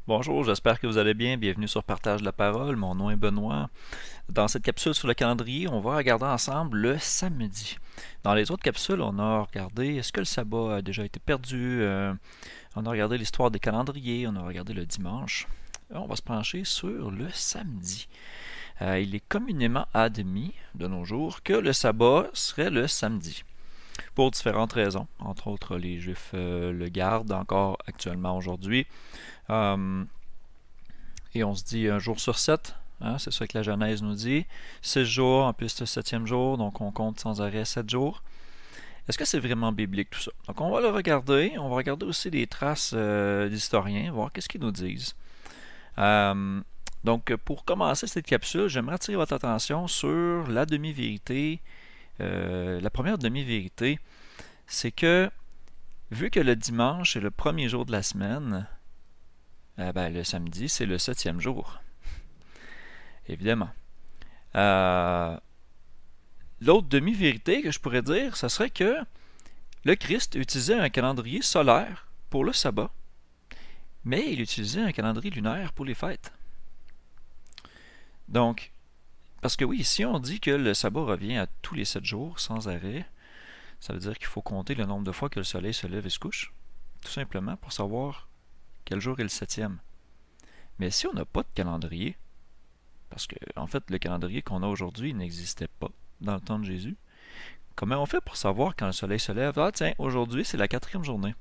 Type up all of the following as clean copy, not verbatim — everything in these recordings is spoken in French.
Bonjour, j'espère que vous allez bien. Bienvenue sur Partage de la parole. Mon nom est Benoît. Dans cette capsule sur le calendrier, on va regarder ensemble le samedi. Dans les autres capsules, on a regardé est-ce que le sabbat a déjà été perdu. On a regardé l'histoire des calendriers. On a regardé le dimanche. On va se pencher sur le samedi. Il est communément admis de nos jours que le sabbat serait le samedi. Pour différentes raisons. Entre autres, les Juifs le gardent encore actuellement aujourd'hui. Et on se dit un jour sur sept, hein, c'est ça que la Genèse nous dit. 6 jours, en plus le septième jour, donc on compte sans arrêt 7 jours. Est-ce que c'est vraiment biblique tout ça? Donc on va le regarder, on va regarder aussi des traces d'historiens, voir qu'est-ce qu'ils nous disent. Donc pour commencer cette capsule, j'aimerais attirer votre attention sur la demi-vérité. La première demi-vérité, c'est que vu que le dimanche est le premier jour de la semaine, le samedi, c'est le septième jour, évidemment. L'autre demi-vérité que je pourrais dire, ce serait que le Christ utilisait un calendrier solaire pour le sabbat, mais il utilisait un calendrier lunaire pour les fêtes. Donc, parce que oui, si on dit que le sabbat revient à tous les 7 jours, sans arrêt, ça veut dire qu'il faut compter le nombre de fois que le soleil se lève et se couche, tout simplement pour savoir quel jour est le septième. Mais si on n'a pas de calendrier, parce que en fait le calendrier qu'on a aujourd'hui n'existait pas dans le temps de Jésus, comment on fait pour savoir quand le soleil se lève? Ah tiens, aujourd'hui c'est la quatrième journée.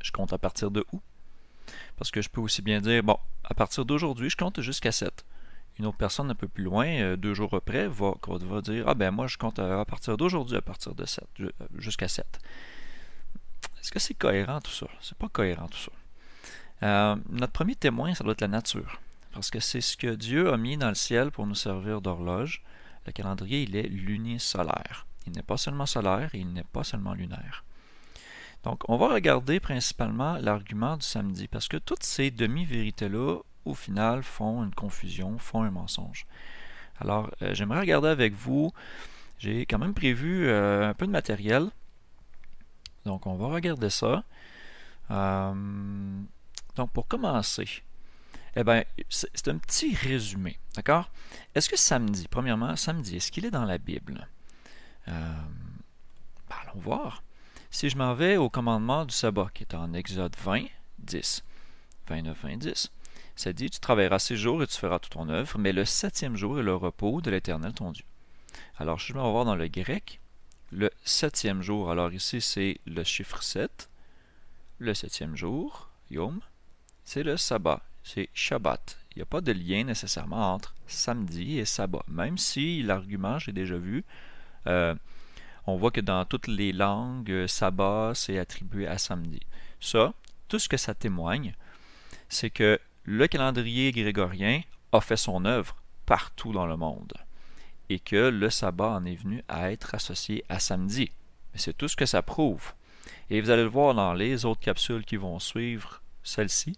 Je compte à partir de où? Parce que je peux aussi bien dire, bon, à partir d'aujourd'hui, je compte jusqu'à 7. Une autre personne un peu plus loin, 2 jours après, va dire, ah ben moi je compte à partir d'aujourd'hui à partir de 7, jusqu'à 7. Est-ce que c'est cohérent tout ça? C'est pas cohérent tout ça. Notre premier témoin, ça doit être la nature. Parce que c'est ce que Dieu a mis dans le ciel pour nous servir d'horloge. Le calendrier, il est lunisolaire. Il n'est pas seulement solaire et il n'est pas seulement lunaire. Donc, on va regarder principalement l'argument du samedi, parce que toutes ces demi-vérités-là, au final, font une confusion, font un mensonge. Alors, j'aimerais regarder avec vous. J'ai quand même prévu un peu de matériel. Donc, on va regarder ça. Donc, pour commencer, eh bien, c'est un petit résumé, d'accord? Est-ce que samedi, premièrement, samedi, est-ce qu'il est dans la Bible? Allons voir. Si je m'en vais au commandement du sabbat, qui est en Exode 20, 10, 29, 20, 10, ça dit, tu travailleras 6 jours et tu feras toute ton œuvre, mais le septième jour est le repos de l'Éternel ton Dieu. Alors, si je m'en vais voir dans le grec, le septième jour, alors ici c'est le chiffre 7, le septième jour, Yom, c'est le sabbat, c'est Shabbat. Il n'y a pas de lien nécessairement entre samedi et sabbat. Même si l'argument, j'ai déjà vu, on voit que dans toutes les langues, sabbat, c'est attribué à samedi. Ça, tout ce que ça témoigne, c'est que le calendrier grégorien a fait son œuvre partout dans le monde et que le sabbat en est venu à être associé à samedi. Mais c'est tout ce que ça prouve. Et vous allez le voir dans les autres capsules qui vont suivre celle-ci,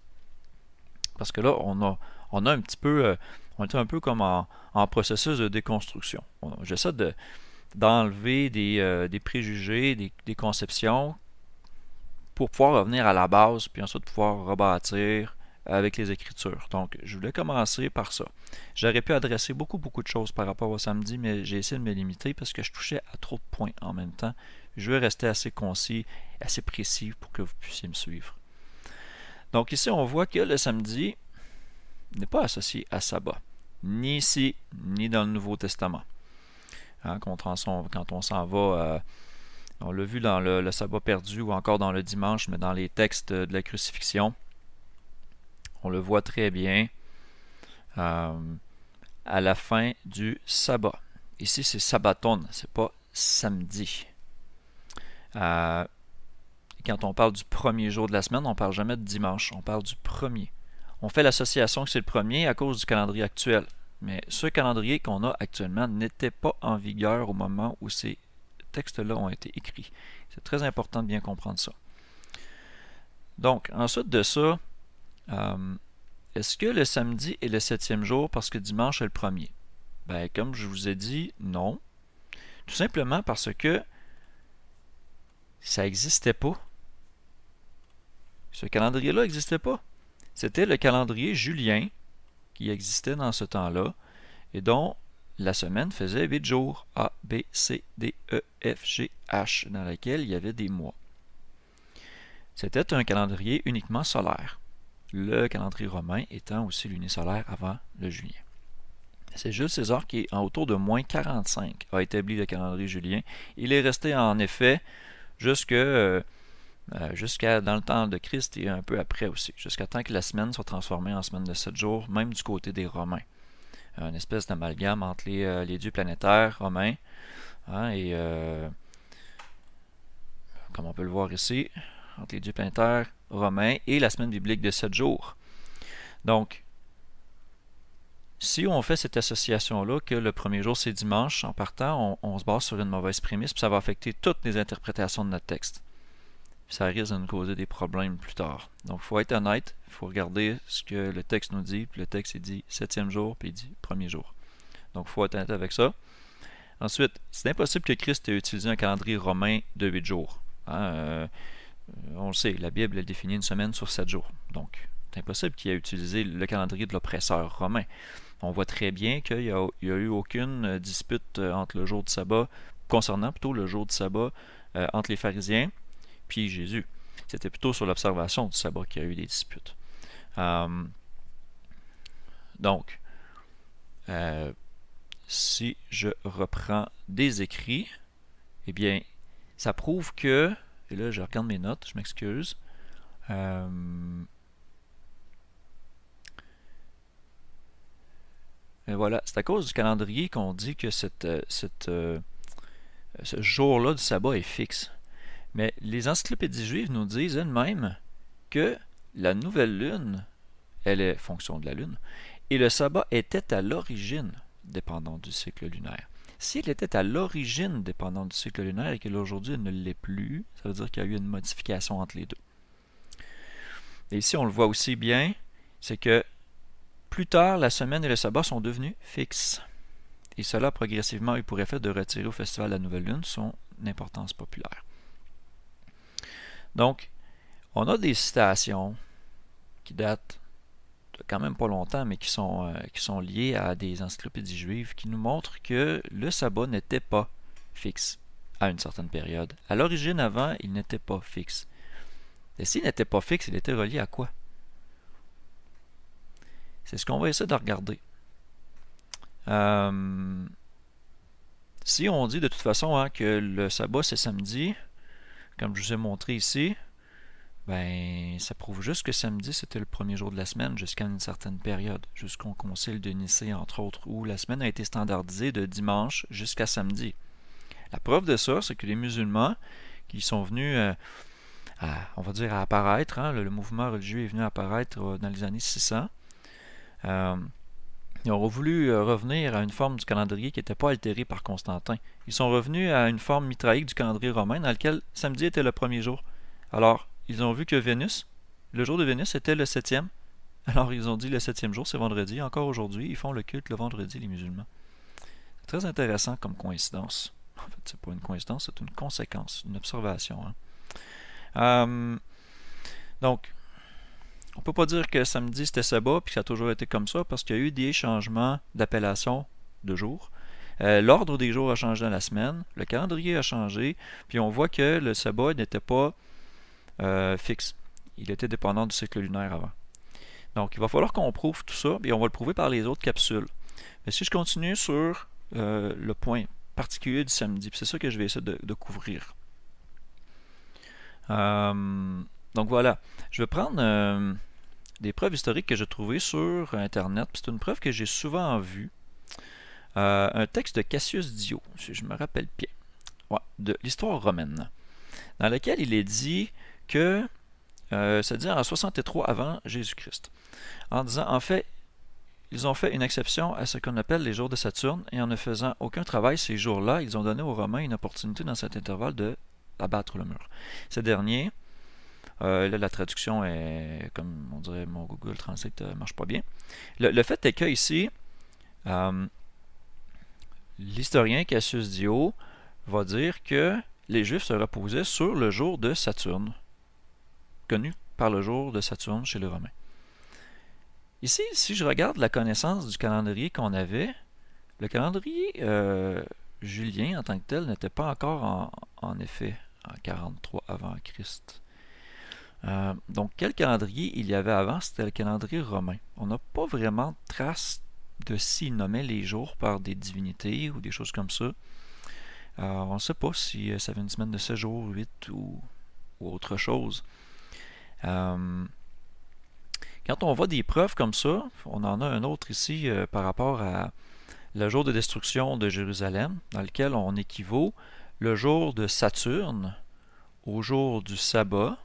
parce que là, on a un petit peu, on est un peu comme en processus de déconstruction. J'essaie d'enlever des préjugés, des conceptions, pour pouvoir revenir à la base, puis ensuite pouvoir rebâtir avec les Écritures. Donc, je voulais commencer par ça. J'aurais pu adresser beaucoup de choses par rapport au samedi, mais j'ai essayé de me limiter parce que je touchais à trop de points en même temps. Je veux rester assez concis, assez précis pour que vous puissiez me suivre. Donc ici, on voit que le samedi n'est pas associé à sabbat, ni ici, ni dans le Nouveau Testament. Hein, quand on s'en va, on l'a vu dans le sabbat perdu ou encore dans le dimanche, mais dans les textes de la crucifixion, on le voit très bien à la fin du sabbat. Ici, c'est sabbaton, c'est pas samedi. Quand on parle du premier jour de la semaine, on ne parle jamais de dimanche, on parle du premier. On fait l'association que c'est le premier à cause du calendrier actuel. Mais ce calendrier qu'on a actuellement n'était pas en vigueur au moment où ces textes-là ont été écrits. C'est très important de bien comprendre ça. Donc, ensuite de ça, est-ce que le samedi est le septième jour parce que dimanche est le premier? Ben, comme je vous ai dit, non. Tout simplement parce que ça n'existait pas. Ce calendrier-là n'existait pas. C'était le calendrier julien qui existait dans ce temps-là et dont la semaine faisait 8 jours, A, B, C, D, E, F, G, H, dans laquelle il y avait des mois. C'était un calendrier uniquement solaire, le calendrier romain étant aussi lunisolaire avant le julien. C'est Jules César qui, en autour de moins 45, a établi le calendrier julien. Il est resté en effet jusqu'à dans le temps de Christ et un peu après aussi, jusqu'à temps que la semaine soit transformée en semaine de 7 jours, même du côté des Romains. Une espèce d'amalgame entre les dieux planétaires romains et, comme on peut le voir ici, entre les dieux planétaires romains et la semaine biblique de 7 jours. Donc, si on fait cette association-là, que le premier jour c'est dimanche, en partant, on se base sur une mauvaise prémisse, puis ça va affecter toutes les interprétations de notre texte. Puis ça risque de nous causer des problèmes plus tard. Donc, il faut être honnête, il faut regarder ce que le texte nous dit, puis le texte il dit 7e jour, puis il dit premier jour. Donc, il faut être honnête avec ça. Ensuite, c'est impossible que Christ ait utilisé un calendrier romain de 8 jours. On le sait, la Bible elle définit une semaine sur 7 jours. Donc, c'est impossible qu'il ait utilisé le calendrier de l'oppresseur romain. On voit très bien qu'il n'y a eu aucune dispute entre le jour de sabbat, concernant plutôt le jour de sabbat entre les pharisiens puis Jésus. C'était plutôt sur l'observation du sabbat qu'il y a eu des disputes. Donc, si je reprends des écrits, eh bien, ça prouve que, et là je regarde mes notes, je m'excuse, voilà, c'est à cause du calendrier qu'on dit que ce jour-là du sabbat est fixe. Mais les encyclopédies juives nous disent elles-mêmes que la nouvelle lune, elle est fonction de la lune, et le sabbat était à l'origine dépendant du cycle lunaire. S'il était à l'origine dépendant du cycle lunaire et qu'aujourd'hui il ne l'est plus, ça veut dire qu'il y a eu une modification entre les deux. Et ici on le voit aussi bien, c'est que plus tard, la semaine et le sabbat sont devenus fixes. Et cela a progressivement eu pour effet de retirer au festival de la nouvelle lune son importance populaire. Donc, on a des citations qui datent de quand même pas longtemps, mais qui sont liées à des encyclopédies juives qui nous montrent que le sabbat n'était pas fixe à une certaine période. À l'origine, avant, il n'était pas fixe. Et s'il n'était pas fixe, il était relié à quoi? C'est ce qu'on va essayer de regarder. Si on dit de toute façon que le sabbat c'est samedi, comme je vous ai montré ici, ben ça prouve juste que samedi c'était le premier jour de la semaine jusqu'à une certaine période, jusqu'au concile de Nicée entre autres, où la semaine a été standardisée de dimanche jusqu'à samedi. La preuve de ça, c'est que les musulmans qui sont venus on va dire à apparaître, le mouvement religieux est venu apparaître dans les années 600, ils ont voulu revenir à une forme du calendrier qui n'était pas altérée par Constantin. Ils sont revenus à une forme mitraïque du calendrier romain dans lequel samedi était le premier jour. Alors, ils ont vu que Vénus, le jour de Vénus était le 7e. Alors, ils ont dit le 7e jour, c'est vendredi. Encore aujourd'hui, ils font le culte le vendredi, les musulmans. C'est très intéressant comme coïncidence. En fait, c'est pas une coïncidence, c'est une conséquence, une observation. Donc, on ne peut pas dire que samedi c'était sabbat puis que ça a toujours été comme ça parce qu'il y a eu des changements d'appellation de jours. L'ordre des jours a changé dans la semaine, le calendrier a changé, puis on voit que le sabbat n'était pas fixe. Il était dépendant du cycle lunaire avant. Donc il va falloir qu'on prouve tout ça, et on va le prouver par les autres capsules. Mais si je continue sur le point particulier du samedi, c'est ça que je vais essayer de couvrir. Donc voilà, je vais prendre des preuves historiques que j'ai trouvées sur Internet. C'est une preuve que j'ai souvent vue. Un texte de Cassius Dio, si je me rappelle bien, de l'histoire romaine, dans lequel il est dit que, c'est-à-dire en 63 avant Jésus-Christ, en disant, en fait, ils ont fait une exception à ce qu'on appelle les jours de Saturne, et en ne faisant aucun travail ces jours-là, ils ont donné aux Romains une opportunité dans cet intervalle de abattre le mur. Ces derniers, là la traduction est, comme on dirait, mon Google Translate ne marche pas bien. Le fait est que ici, l'historien Cassius Dio va dire que les Juifs se reposaient sur le jour de Saturne, connu par le jour de Saturne chez les Romains. Ici, si je regarde la connaissance du calendrier qu'on avait, le calendrier julien en tant que tel n'était pas encore en effet en 43 avant Christ. Donc, quel calendrier il y avait avant? C'était le calendrier romain. On n'a pas vraiment de trace de s'ils nommaient les jours par des divinités ou des choses comme ça. On ne sait pas si ça avait une semaine de 7 jours, 8 ou autre chose. Quand on voit des preuves comme ça, on en a un autre ici par rapport à le jour de destruction de Jérusalem, dans lequel on équivaut le jour de Saturne au jour du sabbat.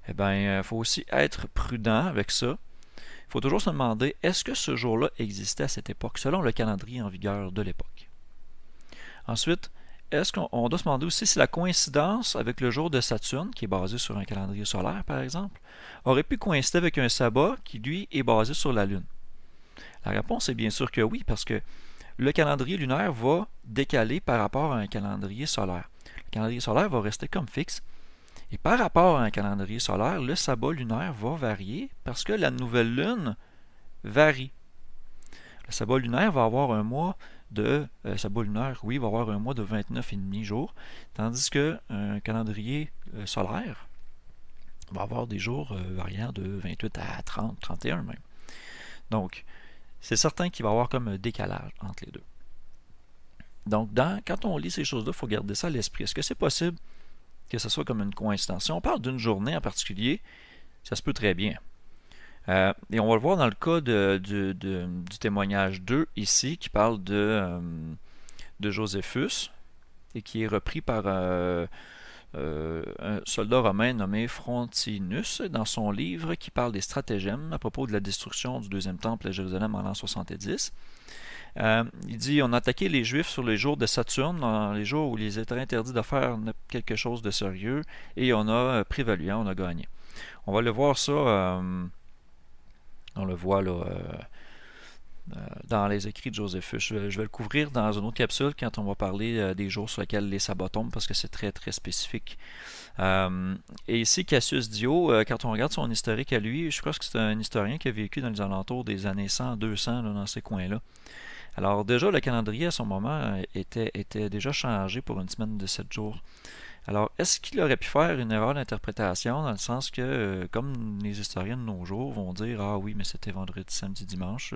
Eh bien, il faut aussi être prudent avec ça. Il faut toujours se demander, est-ce que ce jour-là existait à cette époque, selon le calendrier en vigueur de l'époque? Ensuite, est-ce qu'on doit se demander aussi si la coïncidence avec le jour de Saturne, qui est basé sur un calendrier solaire par exemple, aurait pu coïncider avec un sabbat qui, lui, est basé sur la Lune? La réponse est bien sûr que oui, parce que le calendrier lunaire va décaler par rapport à un calendrier solaire. Le calendrier solaire va rester comme fixe, et par rapport à un calendrier solaire, le sabbat lunaire va varier parce que la nouvelle lune varie. Le sabbat lunaire va avoir un mois de sabbat lunaire, oui, va avoir un mois de 29,5 jours, tandis qu'un calendrier solaire va avoir des jours variant de 28 à 30, 31 même. Donc, c'est certain qu'il va y avoir comme un décalage entre les deux. Donc, quand on lit ces choses-là, il faut garder ça à l'esprit. Est-ce que c'est possible que ce soit comme une coïncidence? Si on parle d'une journée en particulier, ça se peut très bien. Et on va le voir dans le cas du témoignage 2 ici, qui parle de Joséphus, et qui est repris par un soldat romain nommé Frontinus dans son livre qui parle des stratagèmes à propos de la destruction du deuxième temple à Jérusalem en l'an 70. Il dit, on a attaqué les Juifs sur les jours de Saturne, dans les jours où il était interdit de faire quelque chose de sérieux, et on a prévalu, on a gagné. On va le voir ça, on le voit là, dans les écrits de Joséphus. Je vais le couvrir dans une autre capsule quand on va parler des jours sur lesquels les sabbats tombent, parce que c'est très très spécifique. Et ici, Cassius Dio, quand on regarde son historique à lui, je crois que c'est un historien qui a vécu dans les alentours des années 100, 200, là, dans ces coins-là. Alors déjà, le calendrier à son moment était déjà changé pour une semaine de 7 jours. Alors, est-ce qu'il aurait pu faire une erreur d'interprétation dans le sens que, comme les historiens de nos jours vont dire, ah oui, mais c'était vendredi, samedi, dimanche,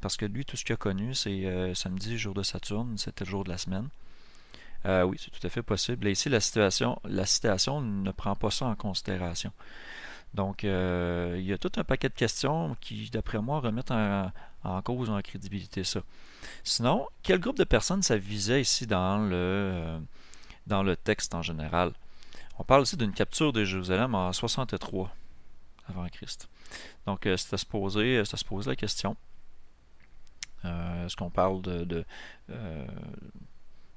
parce que lui, tout ce qu'il a connu, c'est samedi, jour de Saturne, c'était le jour de la semaine. Oui, c'est tout à fait possible. Et ici, la citation ne prend pas ça en considération. Donc, il y a tout un paquet de questions qui, d'après moi, remettent en cause, en crédibilité ça. Sinon, quel groupe de personnes ça visait ici dans le texte en général? On parle ici d'une capture de Jérusalem en 63 avant Christ. Donc, c'est à se poser la question. Est-ce qu'on parle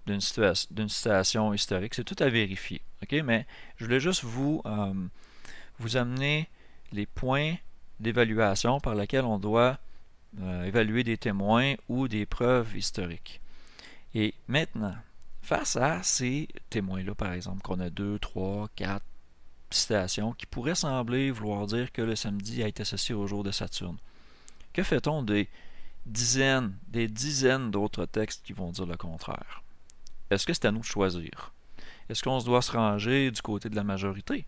d'une situation historique? C'est tout à vérifier. Okay? Mais je voulais juste vous amener les points d'évaluation par lesquels on doit évaluer des témoins ou des preuves historiques. Et maintenant, face à ces témoins-là, par exemple, qu'on a 2, 3, 4 citations qui pourraient sembler vouloir dire que le samedi a été associé au jour de Saturne, que fait-on des dizaines d'autres textes qui vont dire le contraire? Est-ce que c'est à nous de choisir? Est-ce qu'on doit se ranger du côté de la majorité?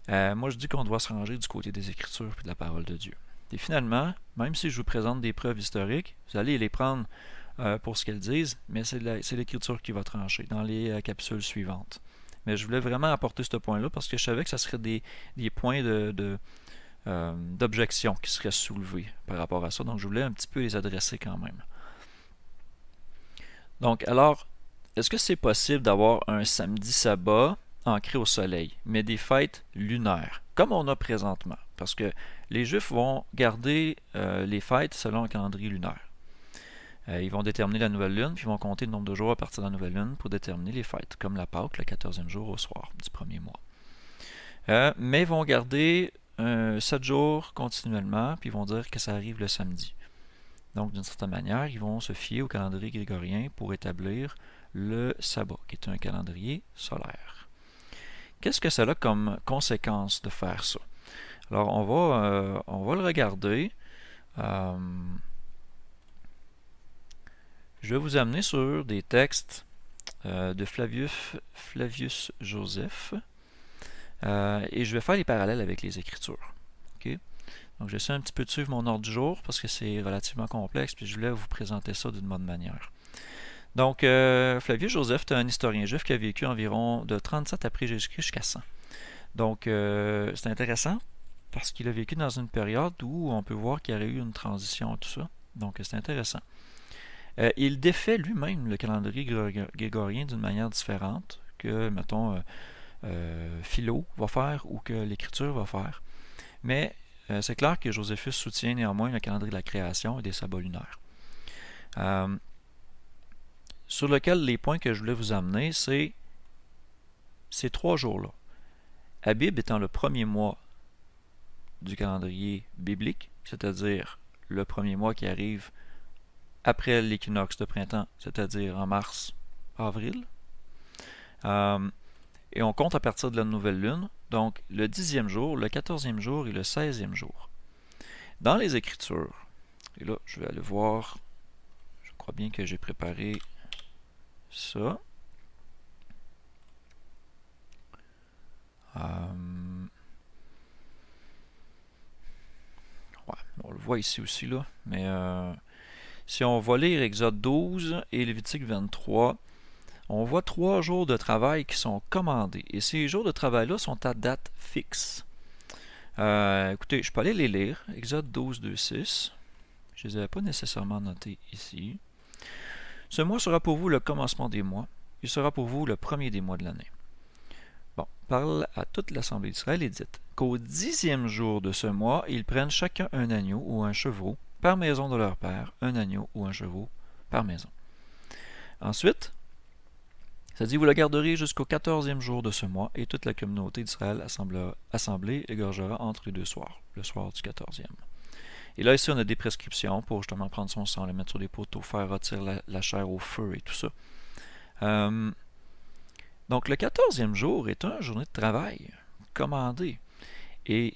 Moi, je dis qu'on doit se ranger du côté des Écritures et de la parole de Dieu. Et finalement, même si je vous présente des preuves historiques, vous allez les prendre pour ce qu'elles disent, mais c'est l'Écriture qui va trancher dans les capsules suivantes. Mais je voulais vraiment apporter ce point-là parce que je savais que ça serait des points d'objection qui seraient soulevés par rapport à ça. Donc, je voulais un petit peu les adresser quand même. Donc, alors, est-ce que c'est possible d'avoir un samedi sabbat ancré au soleil, mais des fêtes lunaires, comme on a présentement? Parce que les Juifs vont garder les fêtes selon un calendrier lunaire. Ils vont déterminer la nouvelle lune, puis ils vont compter le nombre de jours à partir de la nouvelle lune pour déterminer les fêtes, comme la Pâque, le 14e jour au soir du premier mois. Mais ils vont garder 7 jours continuellement, puis ils vont dire que ça arrive le samedi. Donc, d'une certaine manière, ils vont se fier au calendrier grégorien pour établir le sabbat, qui est un calendrier solaire. Qu'est-ce que ça a comme conséquence de faire ça? Alors, on va le regarder. Je vais vous amener sur des textes de Flavius Joseph et je vais faire les parallèles avec les Écritures. Okay? Donc, j'essaie un petit peu de suivre mon ordre du jour parce que c'est relativement complexe, puis je voulais vous présenter ça d'une bonne manière. Donc, Flavius Joseph est un historien juif qui a vécu environ de 37 après Jésus-Christ jusqu'à 100. Donc, c'est intéressant parce qu'il a vécu dans une période où on peut voir qu'il y aurait eu une transition et tout ça. Donc, c'est intéressant. Il défait lui-même le calendrier grégorien d'une manière différente que, mettons, Philo va faire ou que l'Écriture va faire. Mais c'est clair que Joséphus soutient néanmoins le calendrier de la création et des sabbats lunaires. Sur lequel les points que je voulais vous amener, c'est ces 3 jours-là. Abib étant le premier mois du calendrier biblique, c'est-à-dire le premier mois qui arrive après l'équinoxe de printemps, c'est-à-dire en mars, avril. Et on compte à partir de la nouvelle lune, donc le 10e jour, le 14e jour et le 16e jour. Dans les Écritures, et là je vais aller voir, je crois bien que j'ai préparé ça. Ouais, on le voit ici aussi, là, mais si on va lire Exode 12 et Lévitique 23, on voit 3 jours de travail qui sont commandés. Et ces jours de travail-là sont à date fixe. Écoutez, je peux aller les lire. Exode 12, 2, 6. Je ne les avais pas nécessairement notés ici. Ce mois sera pour vous le commencement des mois. Il sera pour vous le premier des mois de l'année. Bon, parle à toute l'assemblée d'Israël et dites qu'au 10e jour de ce mois, ils prennent chacun un agneau ou un chevreau par maison de leur père, un agneau ou un chevreau par maison. Ensuite, ça dit, vous le garderez jusqu'au 14e jour de ce mois, et toute la communauté d'Israël assemblée égorgera entre les 2 soirs, le soir du 14e. Et là, ici, on a des prescriptions pour justement prendre son sang, le mettre sur des poteaux, faire retirer la chair au feu et tout ça. Donc, le 14e jour est une journée de travail commandée. Et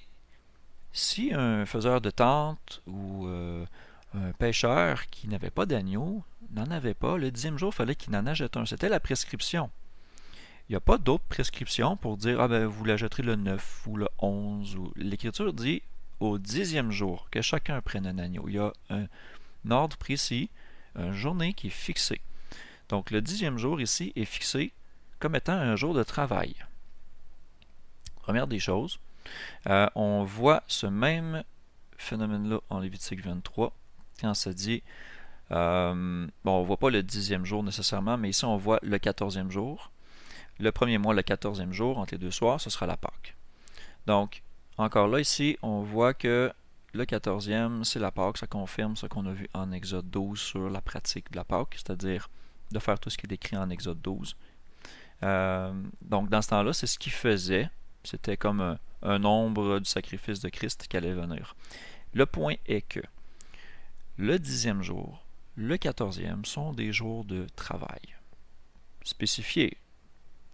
si un faiseur de tente ou un pêcheur qui n'avait pas d'agneau n'en avait pas, le 10e jour, il fallait qu'il en achète un. C'était la prescription. Il n'y a pas d'autre prescription pour dire, ah ben, vous l'achèterez le 9 ou le 11. L'Écriture dit au 10e jour que chacun prenne un agneau. Il y a un ordre précis, une journée qui est fixée. Donc, le 10e jour ici est fixé comme étant un jour de travail. Première des choses, on voit ce même phénomène-là en Lévitique 23, quand ça dit, bon, on ne voit pas le 10e jour nécessairement, mais ici on voit le 14e jour. Le premier mois, le 14e jour, entre les 2 soirs, ce sera la Pâque. Donc, encore là, ici, on voit que le 14e, c'est la Pâque. Ça confirme ce qu'on a vu en Exode 12 sur la pratique de la Pâque, c'est-à-dire de faire tout ce qui est décrit en Exode 12. Donc, dans ce temps-là, c'est ce qu'il faisait. C'était comme un ombre du sacrifice de Christ qui allait venir. Le point est que le 10e jour, le 14e sont des jours de travail, spécifiés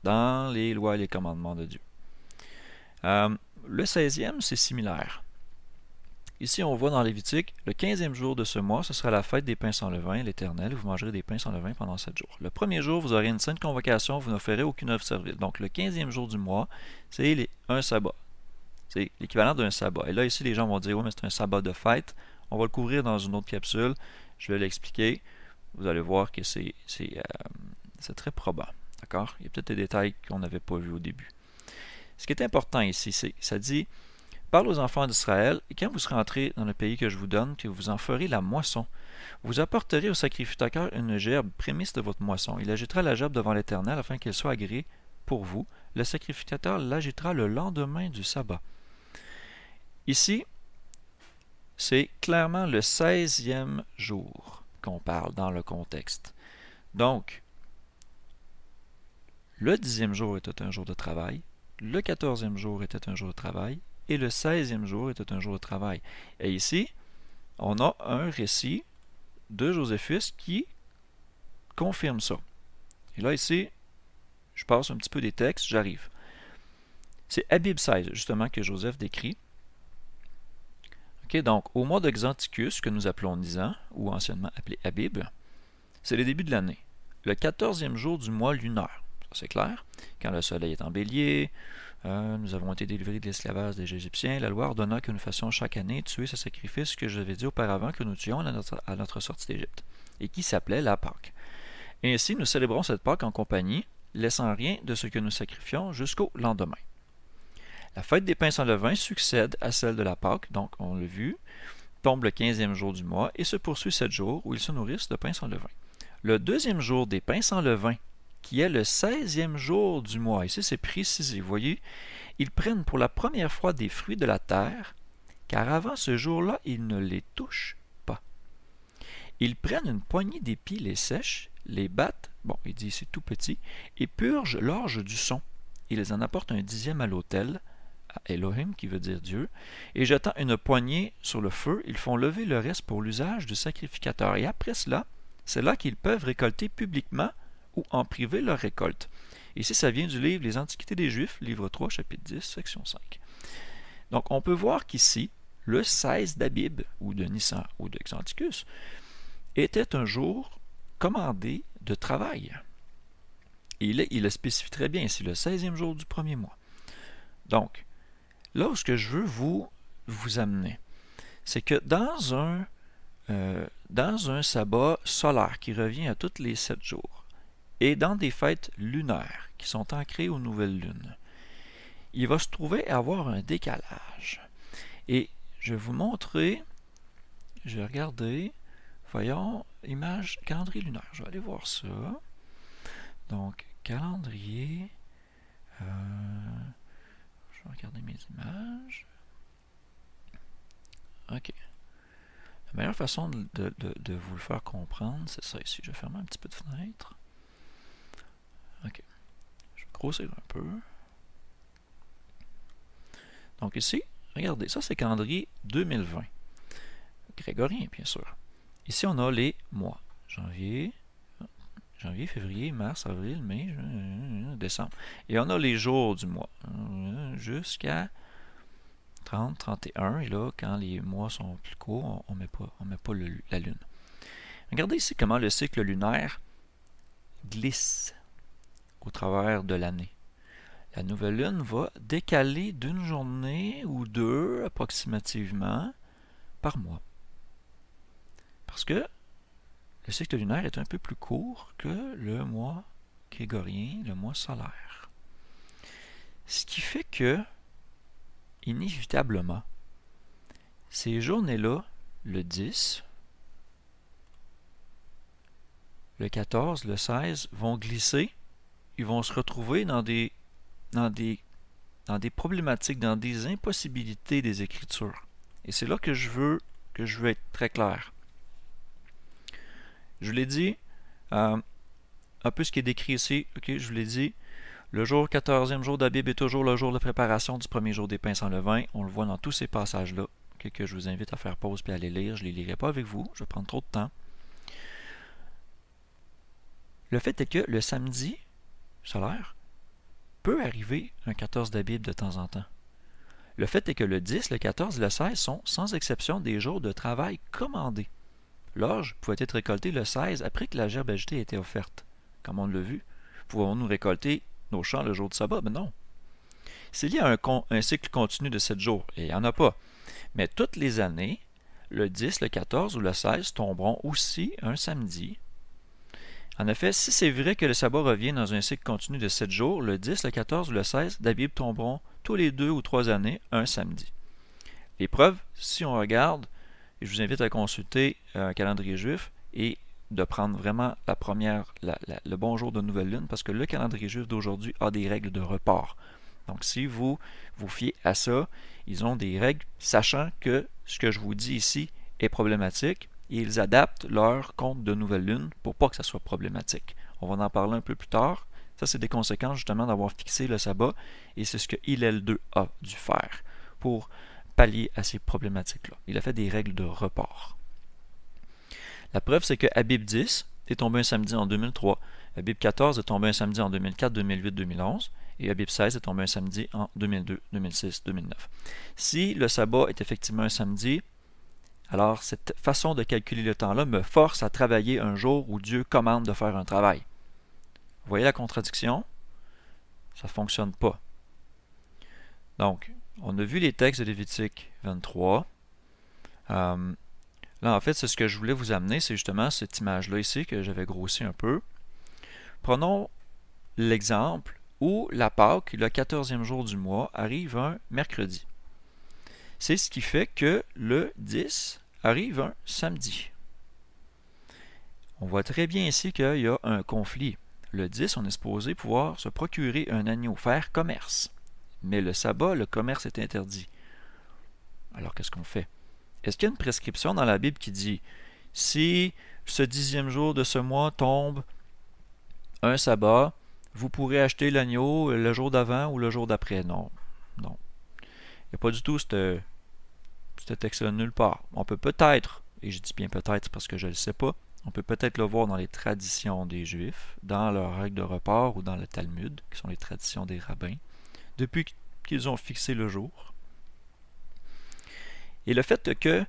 dans les lois et les commandements de Dieu. Le 16e, c'est similaire. Ici, on voit dans Lévitique, le 15e jour de ce mois, ce sera la fête des pains sans levain, l'Éternel, vous mangerez des pains sans levain pendant 7 jours. Le premier jour, vous aurez une sainte convocation, vous n'offrirez aucune œuvre servile. Donc, le 15e jour du mois, c'est un sabbat. C'est l'équivalent d'un sabbat. Et là, ici, les gens vont dire, oui, mais c'est un sabbat de fête. On va le couvrir dans une autre capsule. Je vais l'expliquer. Vous allez voir que c'est très probant. D'accord? Il y a peut-être des détails qu'on n'avait pas vus au début. Ce qui est important ici, c'est ça dit, parle aux enfants d'Israël, et quand vous serez entrés dans le pays que je vous donne, que vous en ferez la moisson, vous apporterez au sacrificateur une gerbe, prémisse de votre moisson. Il agitera la gerbe devant l'Éternel afin qu'elle soit agréée pour vous. Le sacrificateur l'agitera le lendemain du sabbat. Ici, c'est clairement le 16e jour qu'on parle dans le contexte. Donc, le 10e jour était un jour de travail, le 14e jour était un jour de travail, et le 16e jour était un jour de travail. Et ici, on a un récit de Joséphus qui confirme ça. Et là, ici, je passe un petit peu des textes, j'arrive. C'est Abib 16, justement, que Joseph décrit. Okay, donc, au mois de Xanthicus, que nous appelons Nisan, ou anciennement appelé Abib, c'est le début de l'année. Le 14e jour du mois lunaire, ça c'est clair, quand le soleil est en bélier, nous avons été délivrés de l'esclavage des Égyptiens, la loi ordonna que nous fassions chaque année tuer ce sacrifice que j'avais dit auparavant que nous tuions à notre sortie d'Égypte, et qui s'appelait la Pâque. Et ainsi, nous célébrons cette Pâque en compagnie, laissant rien de ce que nous sacrifions jusqu'au lendemain. La fête des pains sans levain succède à celle de la Pâque, donc on l'a vu, tombe le 15e jour du mois et se poursuit 7 jours où ils se nourrissent de pain sans levain. Le deuxième jour des pains sans levain, qui est le 16e jour du mois, ici c'est précisé, vous voyez, ils prennent pour la première fois des fruits de la terre, car avant ce jour-là, ils ne les touchent pas. Ils prennent une poignée d'épis, les sèchent, les battent, bon, il dit c'est tout petit, et purgent l'orge du son. Ils en apportent un 10e à l'autel, à Elohim, qui veut dire Dieu, et jetant une poignée sur le feu, ils font lever le reste pour l'usage du sacrificateur. Et après cela, c'est là qu'ils peuvent récolter publiquement ou en privé leur récolte. Ici, ça vient du livre Les Antiquités des Juifs, livre 3, chapitre 10, section 5. Donc, on peut voir qu'ici, le 16 d'Abib, ou de Nissan, ou de Xanthicus, était un jour commandé de travail. Et il le spécifie très bien, c'est le 16e jour du premier mois. Donc, là où ce que je veux vous amener, c'est que dans un sabbat solaire qui revient à tous les 7 jours, et dans des fêtes lunaires qui sont ancrées aux nouvelles lunes, il va se trouver à avoir un décalage. Et je vais vous montrer, je vais regarder, voyons, image, calendrier lunaire, je vais aller voir ça. Donc, calendrier, je vais regarder mes images. Ok. La meilleure façon de vous le faire comprendre, c'est ça ici. Je vais fermer un petit peu de fenêtre. Ok. Je vais grossir un peu. Donc ici, regardez, ça c'est calendrier 2020. Grégorien, bien sûr. Ici, on a les mois. Janvier, février, mars, avril, mai, décembre. Et on a les jours du mois. Jusqu'à 30, 31. Et là, quand les mois sont plus courts, on met pas la lune. Regardez ici comment le cycle lunaire glisse au travers de l'année. La nouvelle lune va décaler d'une journée ou deux approximativement par mois. Parce que le cycle lunaire est un peu plus court que le mois grégorien, le mois solaire. Ce qui fait que, inévitablement, ces journées-là, le 10, le 14, le 16, vont glisser. Ils vont se retrouver dans des problématiques, dans des impossibilités des Écritures. Et c'est là que je veux être très clair. Je vous l'ai dit, un peu ce qui est décrit ici, okay, je vous l'ai dit, le jour 14e jour d'Abib est toujours le jour de préparation du premier jour des pains sans levain. On le voit dans tous ces passages-là, okay, que je vous invite à faire pause et à les lire. Je ne les lirai pas avec vous, je vais prendre trop de temps. Le fait est que le samedi solaire peut arriver un 14 d'Abib de temps en temps. Le fait est que le 10, le 14 et le 16 sont sans exception des jours de travail commandés. L'orge pouvait être récoltée le 16 après que la gerbe agitée ait été offerte. Comme on l'a vu, pouvons-nous récolter nos champs le jour de sabbat? Mais non. S'il y a un cycle continu de 7 jours, et il n'y en a pas, mais toutes les années, le 10, le 14 ou le 16 tomberont aussi un samedi. En effet, si c'est vrai que le sabbat revient dans un cycle continu de 7 jours, le 10, le 14 ou le 16 d'Abib tomberont tous les 2 ou 3 années un samedi. Les preuves, si on regarde, et je vous invite à consulter un calendrier juif et de prendre vraiment le bon jour de nouvelle lune, parce que le calendrier juif d'aujourd'hui a des règles de report. Donc si vous vous fiez à ça, ils ont des règles, sachant que ce que je vous dis ici est problématique, et ils adaptent leur compte de nouvelle lune pour pas que ça soit problématique. On va en parler un peu plus tard. Ça, c'est des conséquences justement d'avoir fixé le sabbat, et c'est ce que Hillel 2 a dû faire pour pallier à ces problématiques-là. Il a fait des règles de report. La preuve, c'est que Abib 10 est tombé un samedi en 2003, Abib 14 est tombé un samedi en 2004, 2008, 2011, et Abib 16 est tombé un samedi en 2002, 2006, 2009. Si le sabbat est effectivement un samedi, Alors, cette façon de calculer le temps-là me force à travailler un jour où Dieu commande de faire un travail. Vous voyez la contradiction? Ça ne fonctionne pas. Donc, on a vu les textes de Lévitique 23. Là, en fait, c'est ce que je voulais vous amener, c'est justement cette image-là ici que j'avais grossi un peu. Prenons l'exemple où la Pâque, le 14e jour du mois, arrive un mercredi. C'est ce qui fait que le 10 arrive un samedi. On voit très bien ici qu'il y a un conflit. Le 10, on est supposé pouvoir se procurer un agneau, faire commerce. Mais le sabbat, le commerce est interdit. Alors qu'est-ce qu'on fait? Est-ce qu'il y a une prescription dans la Bible qui dit si ce 10e jour de ce mois tombe un sabbat, vous pourrez acheter l'agneau le jour d'avant ou le jour d'après? Non. Non. Il n'y a pas du tout ce texte-là nulle part. On peut peut-être, et je dis bien peut-être parce que je ne le sais pas, on peut peut-être le voir dans les traditions des Juifs, dans leurs règles de report ou dans le Talmud, qui sont les traditions des rabbins, depuis qu'ils ont fixé le jour. Et le fait que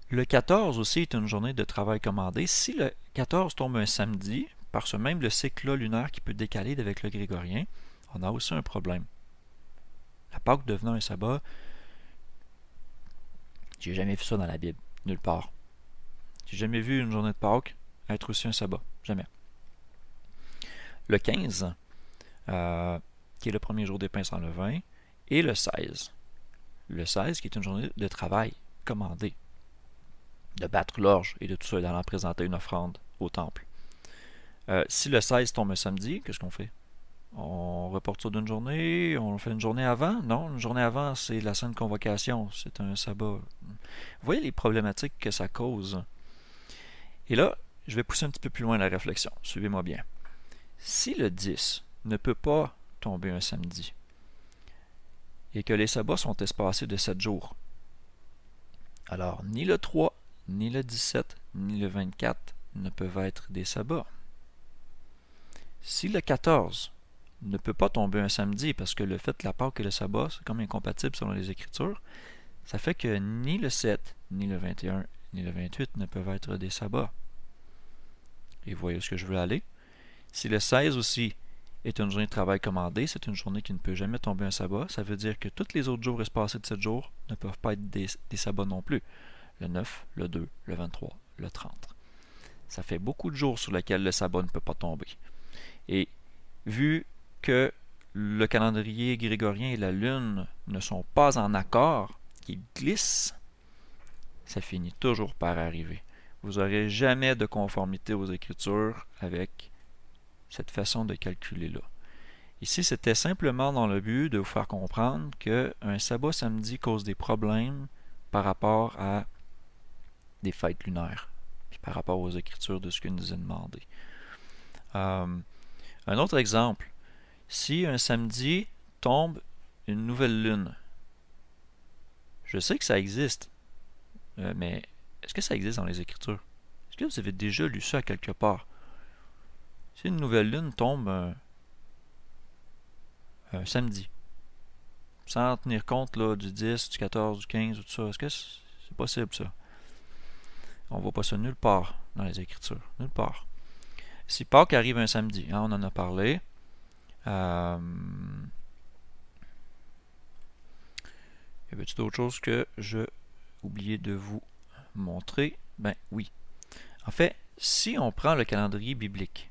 le 14 aussi est une journée de travail commandé, si le 14 tombe un samedi, par ce même le cycle lunaire qui peut décaler avec le grégorien, on a aussi un problème. La Pâque devenant un sabbat, j'ai jamais vu ça dans la Bible, nulle part. J'ai jamais vu une journée de Pâques être aussi un sabbat, jamais. Le 15, qui est le premier jour des pains sans levain, et le 16. Le 16 qui est une journée de travail commandé, de battre l'orge et de tout ça, d'aller présenter une offrande au temple. Si le 16 tombe un samedi, qu'est-ce qu'on fait? On reporte ça d'une journée, on fait une journée avant? Non, une journée avant, c'est la sainte convocation, c'est un sabbat. Vous voyez les problématiques que ça cause. Et là, je vais pousser un petit peu plus loin la réflexion. Suivez-moi bien. Si le 10 ne peut pas tomber un samedi, et que les sabbats sont espacés de 7 jours, alors ni le 3, ni le 17, ni le 24 ne peuvent être des sabbats. Si le 14 ne peut pas tomber un samedi, parce que le fait que la Pâque et le sabbat, c'est comme incompatible selon les Écritures, ça fait que ni le 7, ni le 21, ni le 28 ne peuvent être des sabbats. Et vous voyez où ce que je veux aller? Si le 16 aussi est une journée de travail commandé, c'est une journée qui ne peut jamais tomber un sabbat, ça veut dire que tous les autres jours espacés de 7 jours ne peuvent pas être des sabbats non plus. Le 9, le 2, le 23, le 30. Ça fait beaucoup de jours sur lesquels le sabbat ne peut pas tomber. Et vu que le calendrier grégorien et la lune ne sont pas en accord, qu'ils glissent, ça finit toujours par arriver. Vous n'aurez jamais de conformité aux Écritures avec cette façon de calculer-là. Ici, c'était simplement dans le but de vous faire comprendre qu'un sabbat samedi cause des problèmes par rapport à des fêtes lunaires, puis par rapport aux Écritures de ce qu'il nous est demandé. Un autre exemple, si un samedi tombe une nouvelle lune, je sais que ça existe, mais est-ce que ça existe dans les Écritures? Est-ce que vous avez déjà lu ça quelque part? Si une nouvelle lune tombe un samedi, sans tenir compte là, du 10, du 14, du 15, tout ça, est-ce que c'est possible ça? On ne voit pas ça nulle part dans les Écritures, nulle part. Si Pâques arrive un samedi, hein, on en a parlé, y avait-il d'autres choses que je oubliais de vous montrer? Ben oui. En fait, si on prend le calendrier biblique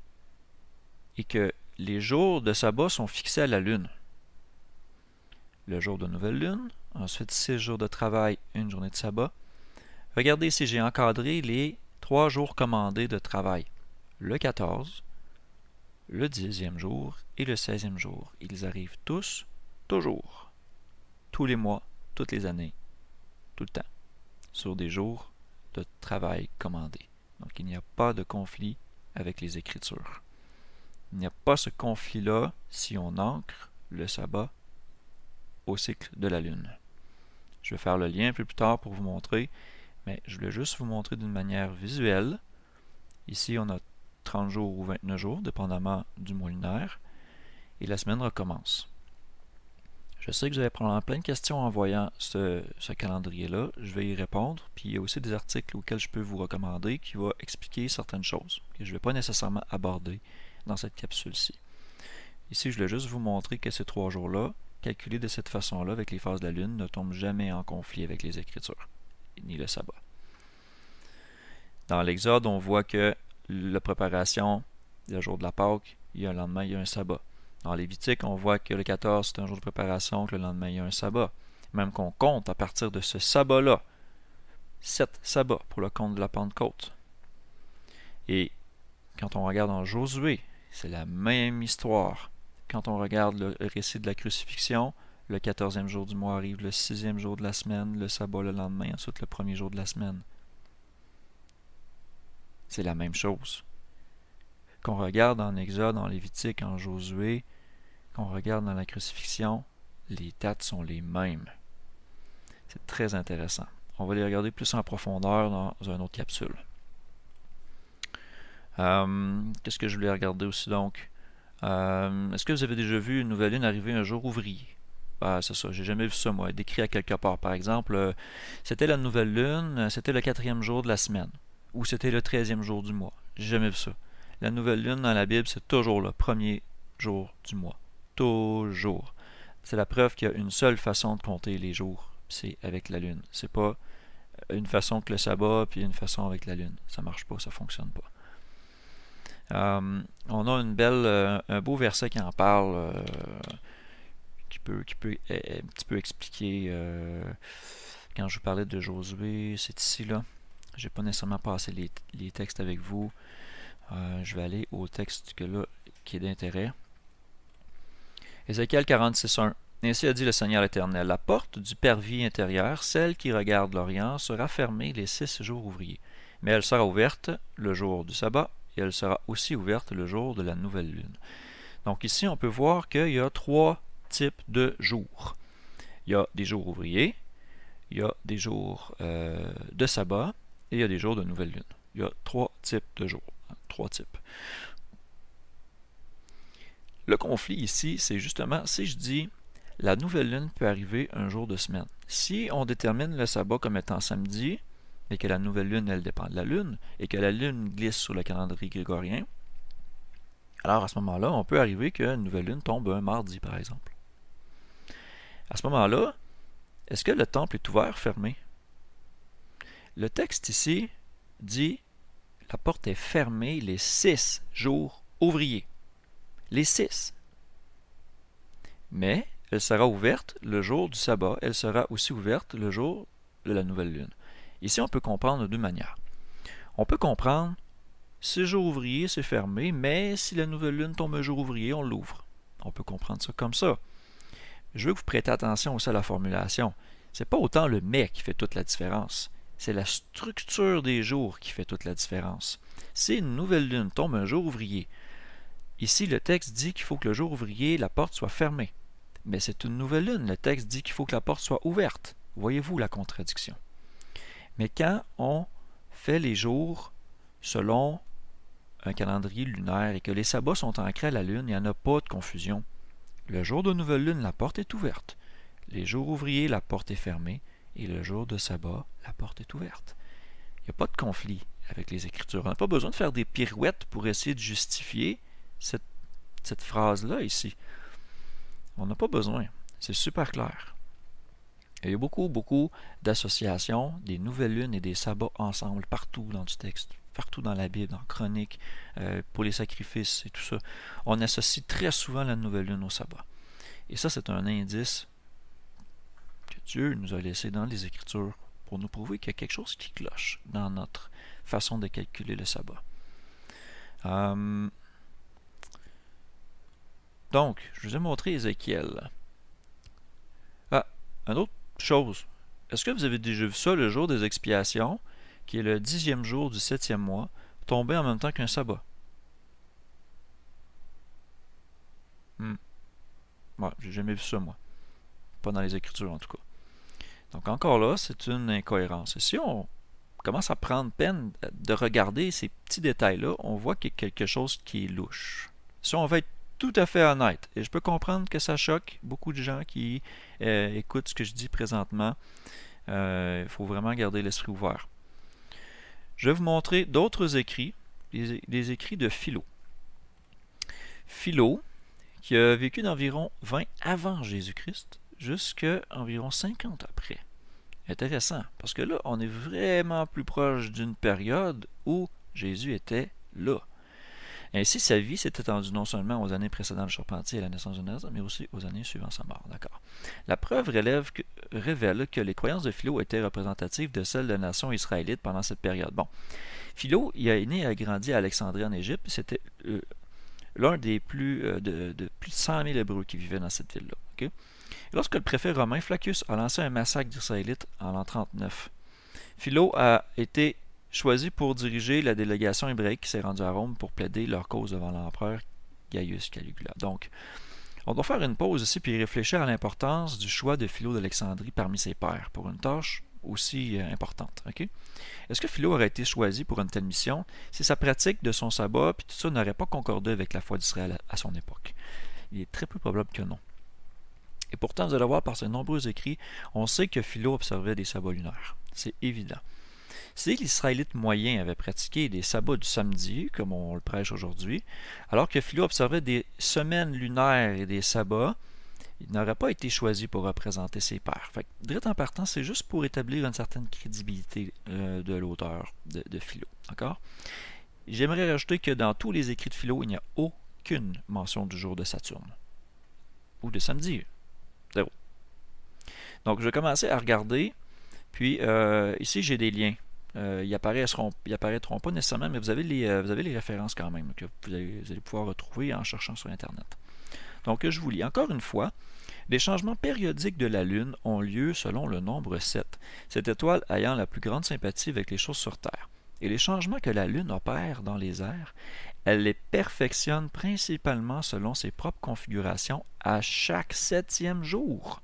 et que les jours de sabbat sont fixés à la lune, le jour de nouvelle lune, ensuite 6 jours de travail, une journée de sabbat. Regardez ici, j'ai encadré les 3 jours commandés de travail. Le 14, le 10e jour et le 16e jour. Ils arrivent tous, toujours, tous les mois, toutes les années, tout le temps, sur des jours de travail commandés. Donc il n'y a pas de conflit avec les Écritures. Il n'y a pas ce conflit-là si on ancre le sabbat au cycle de la lune. Je vais faire le lien un peu plus tard pour vous montrer, mais je voulais juste vous montrer d'une manière visuelle. Ici, on a 30 jours ou 29 jours, dépendamment du mois lunaire, et la semaine recommence. Je sais que vous avez probablement plein de questions en voyant ce calendrier-là. Je vais y répondre. Puis il y a aussi des articles auxquels je peux vous recommander qui vont expliquer certaines choses que je ne vais pas nécessairement aborder dans cette capsule-ci. Ici, je voulais juste vous montrer que ces 3 jours-là, calculés de cette façon-là avec les phases de la Lune, ne tombent jamais en conflit avec les Écritures, ni le sabbat. Dans l'Exode, on voit que la préparation, le jour de la Pâque, il y a un lendemain, il y a un sabbat. Dans Lévitique, on voit que le 14, c'est un jour de préparation, que le lendemain, il y a un sabbat. Même qu'on compte à partir de ce sabbat-là, 7 sabbats pour le compte de la Pentecôte. Et quand on regarde en Josué, c'est la même histoire. Quand on regarde le récit de la crucifixion, le 14e jour du mois arrive le 6e jour de la semaine, le sabbat le lendemain, ensuite le premier jour de la semaine. C'est la même chose. Qu'on regarde en Exode, en Lévitique, en Josué, qu'on regarde dans la crucifixion, les dates sont les mêmes. C'est très intéressant. On va les regarder plus en profondeur dans une autre capsule. Qu'est-ce que je voulais regarder aussi donc? Est-ce que vous avez déjà vu une nouvelle lune arriver un jour ouvrier? C'est ça, j'ai jamais vu ça moi, décrit à quelque part. Par exemple, c'était la nouvelle lune, c'était le 4e jour de la semaine, ou c'était le 13e jour du mois. J'ai jamais vu ça. La nouvelle lune dans la Bible, c'est toujours le premier jour du mois. Toujours. C'est la preuve qu'il y a une seule façon de compter les jours, c'est avec la lune. C'est pas une façon que le sabbat, puis une façon avec la lune. Ça marche pas, ça fonctionne pas. On a un beau verset qui en parle, qui peut un petit peu expliquer. Quand je vous parlais de Josué, c'est ici là. J'ai pas nécessairement passé les textes avec vous. Je vais aller au texte qui est d'intérêt. Ézéchiel 46:1. Ainsi a dit le Seigneur l'Éternel, la porte du parvis intérieur, celle qui regarde l'Orient, sera fermée les 6 jours ouvriers. Mais elle sera ouverte le jour du sabbat, et elle sera aussi ouverte le jour de la nouvelle lune. Donc ici, on peut voir qu'il y a 3 types de jours. Il y a des jours ouvriers, il y a des jours de sabbat, et il y a des jours de nouvelle lune. Il y a 3 types de jours. 3 types. Le conflit ici, c'est justement, si je dis la nouvelle lune peut arriver un jour de semaine. Si on détermine le sabbat comme étant samedi, et que la nouvelle lune, elle dépend de la lune, et que la lune glisse sur le calendrier grégorien, alors à ce moment-là, on peut arriver qu'une nouvelle lune tombe un mardi, par exemple. À ce moment-là, est-ce que le temple est ouvert ou fermé? Le texte ici dit la porte est fermée les 6 jours ouvriers. Les 6. Mais elle sera ouverte le jour du sabbat. Elle sera aussi ouverte le jour de la nouvelle lune. Ici, on peut comprendre de 2 manières. On peut comprendre 6 jours ouvriers, c'est fermé, mais si la nouvelle lune tombe un jour ouvrier, on l'ouvre. On peut comprendre ça comme ça. Je veux que vous prêtez attention aussi à la formulation. C'est pas autant le mais qui fait toute la différence. C'est la structure des jours qui fait toute la différence. Si une nouvelle lune tombe un jour ouvrier, ici le texte dit qu'il faut que le jour ouvrier, la porte soit fermée. Mais c'est une nouvelle lune, le texte dit qu'il faut que la porte soit ouverte. Voyez-vous la contradiction? Mais quand on fait les jours selon un calendrier lunaire et que les sabbats sont ancrés à la lune, il n'y en a pas de confusion. Le jour de nouvelle lune, la porte est ouverte. Les jours ouvriers, la porte est fermée. Et le jour de sabbat, la porte est ouverte. Il n'y a pas de conflit avec les Écritures. On n'a pas besoin de faire des pirouettes pour essayer de justifier cette phrase-là ici. On n'a pas besoin. C'est super clair. Il y a beaucoup d'associations, des nouvelles lunes et des sabbats ensemble, partout dans du texte, partout dans la Bible, dans Chroniques, pour les sacrifices et tout ça. On associe très souvent la nouvelle lune au sabbat. Et ça, c'est un indice que Dieu nous a laissé dans les Écritures pour nous prouver qu'il y a quelque chose qui cloche dans notre façon de calculer le sabbat. Donc, je vous ai montré Ézéchiel. Une autre chose. Est-ce que vous avez déjà vu ça, le jour des expiations, qui est le 10e jour du 7e mois, tomber en même temps qu'un sabbat? Ouais, j'ai jamais vu ça, moi. Pas dans les Écritures, en tout cas. Donc, encore là, c'est une incohérence. Et si on commence à prendre peine de regarder ces petits détails-là, on voit qu'il y a quelque chose qui est louche. Si on veut être tout à fait honnête. Et je peux comprendre que ça choque beaucoup de gens qui écoutent ce que je dis présentement. Il faut vraiment garder l'esprit ouvert. Je vais vous montrer d'autres écrits, des écrits de Philo. Philo, qui a vécu d'environ 20 avant Jésus-Christ jusqu'à environ 50 après. Intéressant, parce que là, on est vraiment plus proche d'une période où Jésus était là. Ainsi, sa vie s'est étendue non seulement aux années précédant le Charpentier et la naissance de Nazareth, mais aussi aux années suivant sa mort. D'accord. La preuve révèle que les croyances de Philo étaient représentatives de celles de la nation israélite pendant cette période. Bon, Philo, il est né et a grandi à Alexandrie en Égypte. C'était l'un des plus de plus de 100 000 Hébreux qui vivaient dans cette ville-là. Okay? Lorsque le préfet romain Flaccus a lancé un massacre d'Israélites en l'an 39, Philo a été choisi pour diriger la délégation hébraïque qui s'est rendue à Rome pour plaider leur cause devant l'empereur Gaius Caligula. Donc, on doit faire une pause ici puis réfléchir à l'importance du choix de Philo d'Alexandrie parmi ses pairs pour une tâche aussi importante. Okay? Est-ce que Philo aurait été choisi pour une telle mission si sa pratique de son sabbat puis tout ça n'aurait pas concordé avec la foi d'Israël à son époque? Il est très peu probable que non. Et pourtant, vous allez voir par ses nombreux écrits, on sait que Philo observait des sabbats lunaires. C'est évident. Si l'Israélite moyen avait pratiqué des sabbats du samedi, comme on le prêche aujourd'hui, alors que Philo observait des semaines lunaires et des sabbats, il n'aurait pas été choisi pour représenter ses pairs. Fait que, direct en partant, c'est juste pour établir une certaine crédibilité de l'auteur de Philo. D'accord? J'aimerais rajouter que dans tous les écrits de Philo, il n'y a aucune mention du jour de Saturne. Ou de samedi. Zéro. Donc, je vais commencer à regarder. Puis, ici, j'ai des liens. Ils apparaîtront pas nécessairement, mais vous avez les références quand même que vous allez pouvoir retrouver en cherchant sur Internet. Donc, je vous lis. Encore une fois, les changements périodiques de la Lune ont lieu selon le nombre 7, cette étoile ayant la plus grande sympathie avec les choses sur Terre. Et les changements que la Lune opère dans les airs, elle les perfectionne principalement selon ses propres configurations à chaque 7e jour.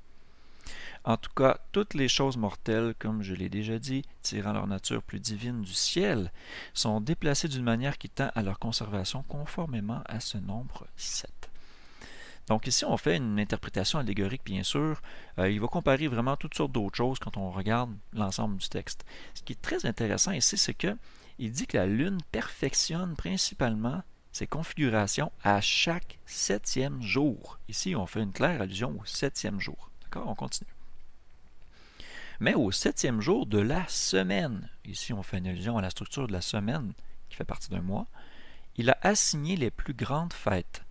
En tout cas, toutes les choses mortelles, comme je l'ai déjà dit, tirant leur nature plus divine du ciel, sont déplacées d'une manière qui tend à leur conservation conformément à ce nombre 7. Donc ici, on fait une interprétation allégorique, bien sûr. Il va comparer vraiment toutes sortes d'autres choses quand on regarde l'ensemble du texte. Ce qui est très intéressant ici, c'est qu'il dit que la Lune perfectionne principalement ses configurations à chaque 7e jour. Ici, on fait une claire allusion au 7e jour. D'accord? On continue. Mais au 7e jour de la semaine, ici on fait une allusion à la structure de la semaine qui fait partie d'un mois, il a assigné les plus grandes fêtes,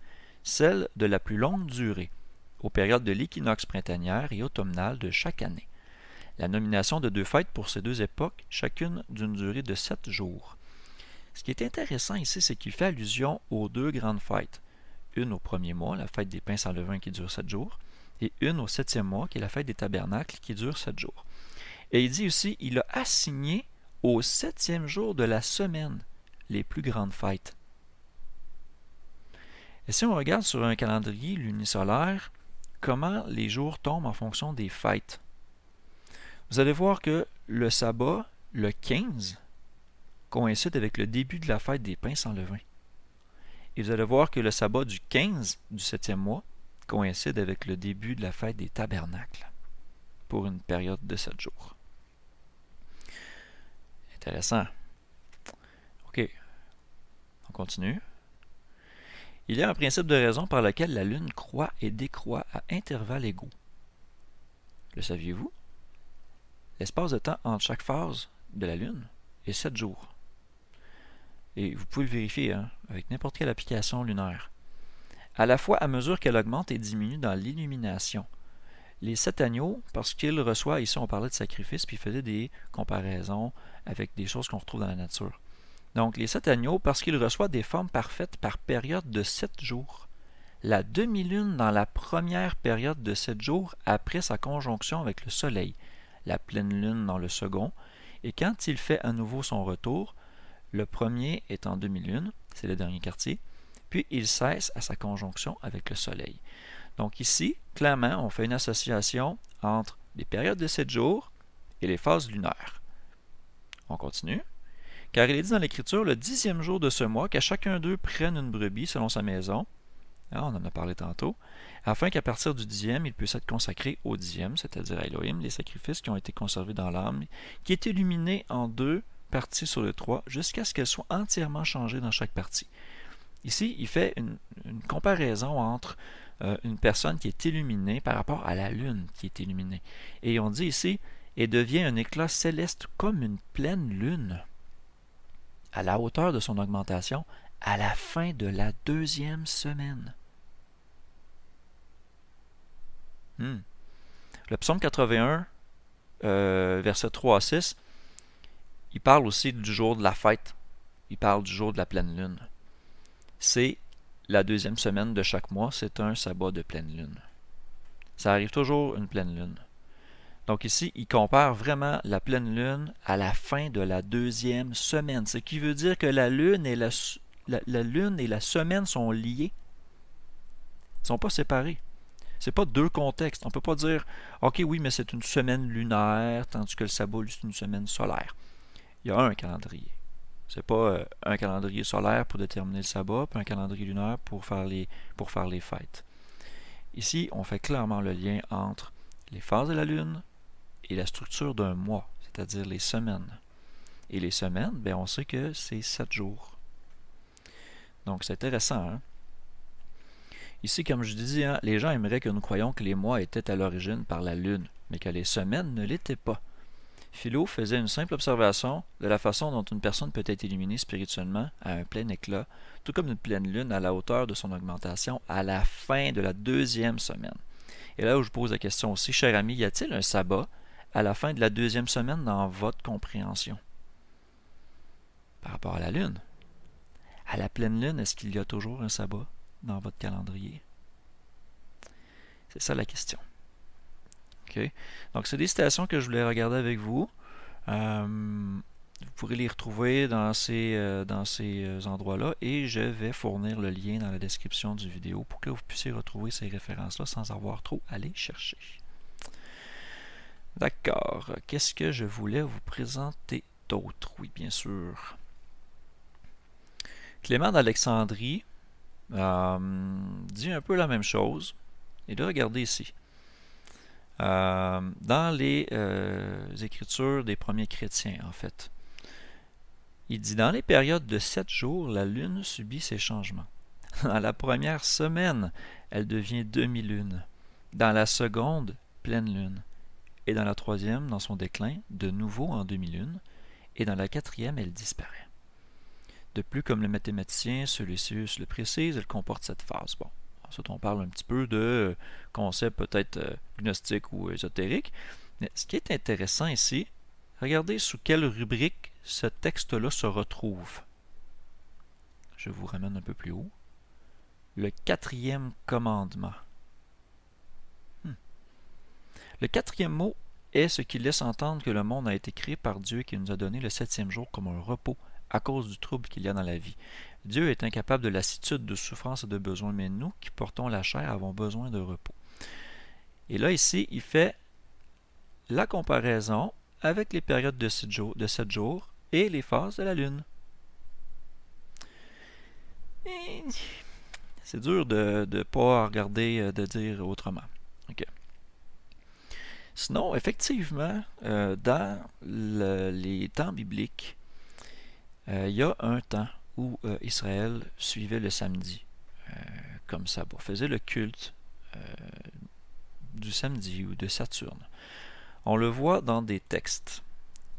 celles de la plus longue durée, aux périodes de l'équinoxe printanière et automnale de chaque année. La nomination de 2 fêtes pour ces 2 époques, chacune d'une durée de 7 jours. Ce qui est intéressant ici, c'est qu'il fait allusion aux 2 grandes fêtes. Une au 1er mois, la fête des pains sans levain qui dure 7 jours, et une au 7e mois, qui est la fête des tabernacles qui dure 7 jours. Et il dit aussi, il a assigné au 7e jour de la semaine les plus grandes fêtes. Et si on regarde sur un calendrier lunisolaire, comment les jours tombent en fonction des fêtes? Vous allez voir que le sabbat, le 15, coïncide avec le début de la fête des pains sans levain. Et vous allez voir que le sabbat du 15 du 7e mois coïncide avec le début de la fête des tabernacles pour une période de 7 jours. Intéressant. OK. On continue. Il y a un principe de raison par lequel la Lune croît et décroît à intervalles égaux. Le saviez-vous? L'espace de temps entre chaque phase de la Lune est 7 jours. Et vous pouvez le vérifier avec n'importe quelle application lunaire. À la fois à mesure qu'elle augmente et diminue dans l'illumination. Les 7 agneaux, parce qu'il reçoit, ici on parlait de sacrifice, puis il faisait des comparaisons avec des choses qu'on retrouve dans la nature. Donc les 7 agneaux, parce qu'il reçoit des formes parfaites par période de 7 jours. La demi-lune dans la première période de 7 jours après sa conjonction avec le soleil. La pleine lune dans le second. Et quand il fait à nouveau son retour, le premier est en demi-lune, c'est le dernier quartier, puis il cesse à sa conjonction avec le soleil. Donc ici, clairement, on fait une association entre les périodes de 7 jours et les phases lunaires. On continue. Car il est dit dans l'Écriture, le 10e jour de ce mois, qu'à chacun d'eux prenne une brebis selon sa maison, hein, on en a parlé tantôt, afin qu'à partir du 10e, il puisse être consacré au 10e, c'est-à-dire à Elohim, les sacrifices qui ont été conservés dans l'âme, qui est illuminé en 2 parties sur les 3, jusqu'à ce qu'elles soient entièrement changées dans chaque partie. Ici, il fait une comparaison entre une personne qui est illuminée par rapport à la lune qui est illuminée. Et on dit ici, et devient un éclat céleste comme une pleine lune, à la hauteur de son augmentation, à la fin de la 2e semaine. Le psaume 81, versets 3 à 6, il parle aussi du jour de la fête. Il parle du jour de la pleine lune. C'est la 2e semaine de chaque mois, c'est un sabbat de pleine lune. Ça arrive toujours une pleine lune. Donc ici, il compare vraiment la pleine lune à la fin de la 2e semaine. Ce qui veut dire que la lune et la lune et la semaine sont liées. Ils ne sont pas séparés. Ce n'est pas 2 contextes. On ne peut pas dire, OK, oui, mais c'est une semaine lunaire, tandis que le sabbat, c'est une semaine solaire. Il y a un calendrier. Ce n'est pas un calendrier solaire pour déterminer le sabbat, puis un calendrier lunaire pour faire les fêtes. Ici, on fait clairement le lien entre les phases de la lune et la structure d'un mois, c'est-à-dire les semaines. Et les semaines, bien, on sait que c'est 7 jours. Donc, c'est intéressant. Hein? Ici, comme je disais, hein, les gens aimeraient que nous croyions que les mois étaient à l'origine par la lune, mais que les semaines ne l'étaient pas. Philo faisait une simple observation de la façon dont une personne peut être illuminée spirituellement à un plein éclat, tout comme une pleine lune à la hauteur de son augmentation à la fin de la 2e semaine. Et là où je pose la question aussi, cher ami, y a-t-il un sabbat à la fin de la 2e semaine dans votre compréhension? Par rapport à la lune. À la pleine lune, est-ce qu'il y a toujours un sabbat dans votre calendrier? C'est ça la question. Okay. Donc, c'est des citations que je voulais regarder avec vous. Vous pourrez les retrouver dans ces endroits-là et je vais fournir le lien dans la description du vidéo pour que vous puissiez retrouver ces références-là sans avoir trop à les chercher. D'accord. Qu'est-ce que je voulais vous présenter d'autre? Oui, bien sûr. Clément d'Alexandrie dit un peu la même chose. Et là, regardez ici. Dans les écritures des premiers chrétiens, en fait. Il dit, dans les périodes de 7 jours, la lune subit ses changements. Dans la première semaine, elle devient demi-lune. Dans la seconde, pleine lune. Et dans la 3e, dans son déclin, de nouveau en demi-lune. Et dans la 4e, elle disparaît. De plus, comme le mathématicien Celsius le précise, elle comporte cette phase. Bon. Ensuite, on parle un petit peu de concepts peut-être gnostiques ou ésotériques. Mais ce qui est intéressant ici, regardez sous quelle rubrique ce texte-là se retrouve. Je vous ramène un peu plus haut. Le 4e commandement. Le 4e mot est ce qui laisse entendre que le monde a été créé par Dieu et qu'il nous a donné le 7e jour comme un repos à cause du trouble qu'il y a dans la vie. Dieu est incapable de lassitude, de souffrance et de besoin, mais nous qui portons la chair avons besoin de repos. Et là, ici, il fait la comparaison avec les périodes de 7 jours et les phases de la Lune. C'est dur de ne pas regarder, de dire autrement. Okay. Sinon, effectivement, dans les temps bibliques, il y a un temps où Israël suivait le samedi comme sabbat, faisait le culte du samedi ou de Saturne. On le voit dans des textes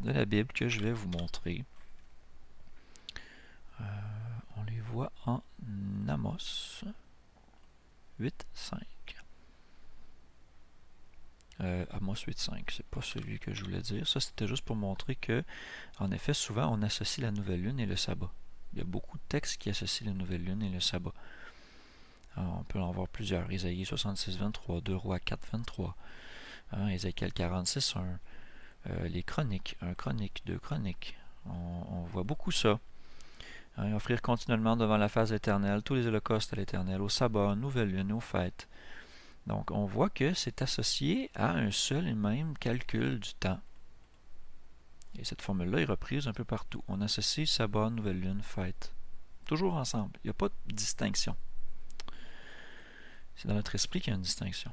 de la Bible que je vais vous montrer. On les voit en Amos 8.5. Amos 8.5, c'est pas celui que je voulais dire. Ça, c'était juste pour montrer que, en effet, souvent, on associe la nouvelle lune et le sabbat. Il y a beaucoup de textes qui associent la nouvelle lune et le sabbat. Alors, on peut en voir plusieurs. Ésaïe 66.23, 2 Rois 4.23, Ézéchiel 46.1, les chroniques, 1 Chronique, 2 Chroniques. On voit beaucoup ça. Offrir continuellement devant la face éternelle tous les holocaustes à l'Éternel, au sabbat, nouvelle lune, aux fêtes. Donc, on voit que c'est associé à un seul et même calcul du temps. Et cette formule-là est reprise un peu partout. On associe sabbat, nouvelle lune, fête. Toujours ensemble. Il n'y a pas de distinction. C'est dans notre esprit qu'il y a une distinction.